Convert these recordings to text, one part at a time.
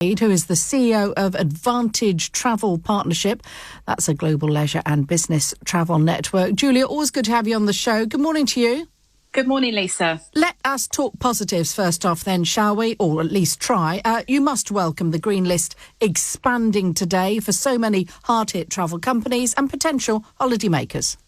who is the CEO of Advantage Travel Partnership. That's a global leisure and business travel network. Julia, always good to have you on the show. Good morning to you. Good morning, Lisa. Let us talk positives first off then, shall we? Or at least try. You must welcome the Green List expanding today for so many hard-hit travel companies and potential holidaymakers.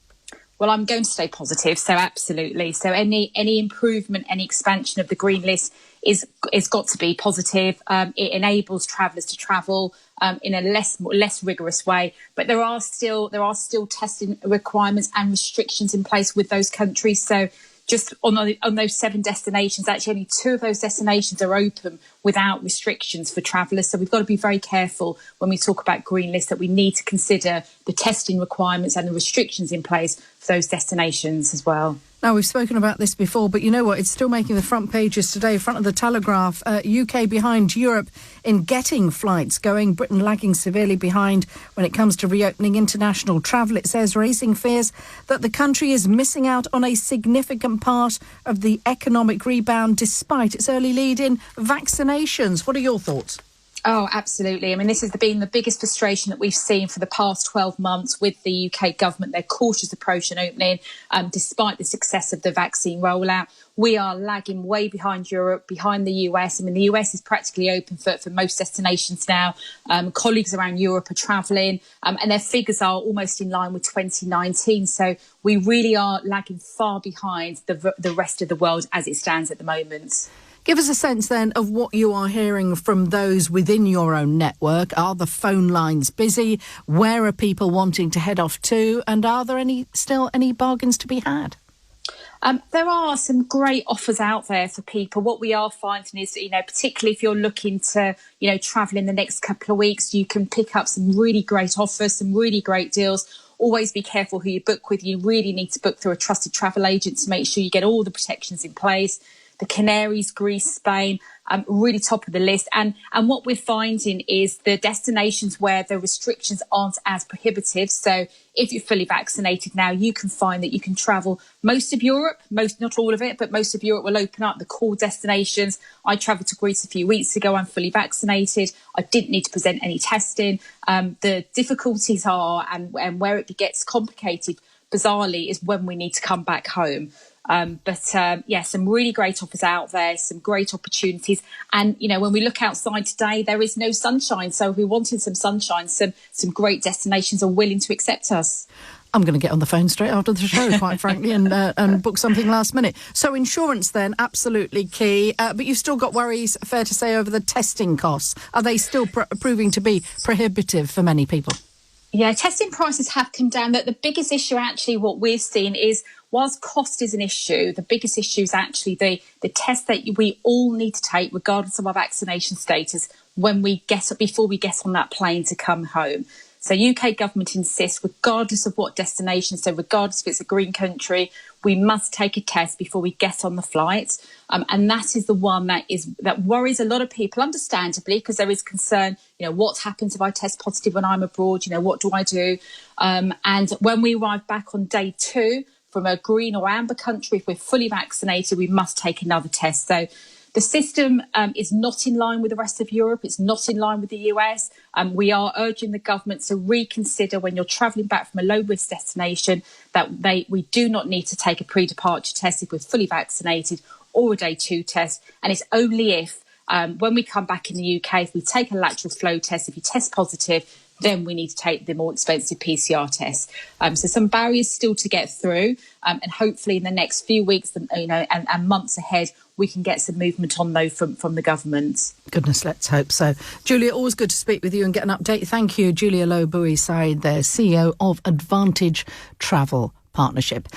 Well, I'm going to stay positive, so absolutely. So any improvement, any expansion of the Green List is got to be positive. It enables travellers to travel in a less rigorous way, but there are still testing requirements and restrictions in place with those countries. So just on those 7 destinations, actually only 2 of those destinations are open without restrictions for travellers. So we've got to be very careful when we talk about Green List that we need to consider the testing requirements and the restrictions in place for those destinations as well. Now, we've spoken about this before, but you know what? It's still making the front pages today, front of the Telegraph. UK behind Europe in getting flights going. Britain lagging severely behind when it comes to reopening international travel. It says, raising fears that the country is missing out on a significant part of the economic rebound despite its early lead in vaccinations. What are your thoughts? Oh, absolutely. I mean, this has been the biggest frustration that we've seen for the past 12 months with the UK government, their cautious approach in opening, despite the success of the vaccine rollout. We are lagging way behind Europe, behind the US. I mean, the US is practically open for most destinations now. Colleagues around Europe are travelling, and their figures are almost in line with 2019. So we really are lagging far behind the rest of the world as it stands at the moment. Give us a sense then of what you are hearing from those within your own network. Are the phone lines busy? Where are people wanting to head off to? And are there still any bargains to be had? There are some great offers out there for people. What we are finding is, particularly if you're looking to, travel in the next couple of weeks, you can pick up some really great offers, some really great deals. Always be careful who you book with. You really need to book through a trusted travel agent to make sure you get all the protections in place. The Canaries, Greece, Spain, really top of the list. And what we're finding is the destinations where the restrictions aren't as prohibitive. So if you're fully vaccinated now, you can find that you can travel most of Europe, not all of it, but most of Europe will open up the core destinations. I travelled to Greece a few weeks ago. I'm fully vaccinated. I didn't need to present any testing. The difficulties are, and where it gets complicated, bizarrely, is when we need to come back home. Some really great offers out there, some great opportunities. And, when we look outside today, there is no sunshine. So if we wanted some sunshine, some great destinations are willing to accept us. I'm going to get on the phone straight after the show, quite frankly, and book something last minute. So insurance then, absolutely key. But you've still got worries, fair to say, over the testing costs. Are they still proving to be prohibitive for many people? Yeah, testing prices have come down. The biggest issue, actually, what we've seen is, whilst cost is an issue, the biggest issue is actually the test that we all need to take, regardless of our vaccination status, before we get on that plane to come home. So UK government insists, regardless of what destination, so regardless if it's a green country, we must take a test before we get on the flight. And that is the one that worries a lot of people, understandably, because there is concern, what happens if I test positive when I'm abroad? What do I do? And when we arrive back on day 2 from a green or amber country, if we're fully vaccinated, we must take another test. So the system is not in line with the rest of Europe. It's not in line with the US. We are urging the government to reconsider, when you're travelling back from a low-risk destination, that we do not need to take a pre-departure test if we're fully vaccinated, or a day 2 test. And it's only if, when we come back in the UK, if we take a lateral flow test, if you test positive, then we need to take the more expensive PCR test. So some barriers still to get through, and hopefully in the next few weeks and months ahead, we can get some movement on those from the government. Goodness, let's hope so. Julia, always good to speak with you and get an update. Thank you. Julia Bue-Said, the CEO of Advantage Travel Partnership.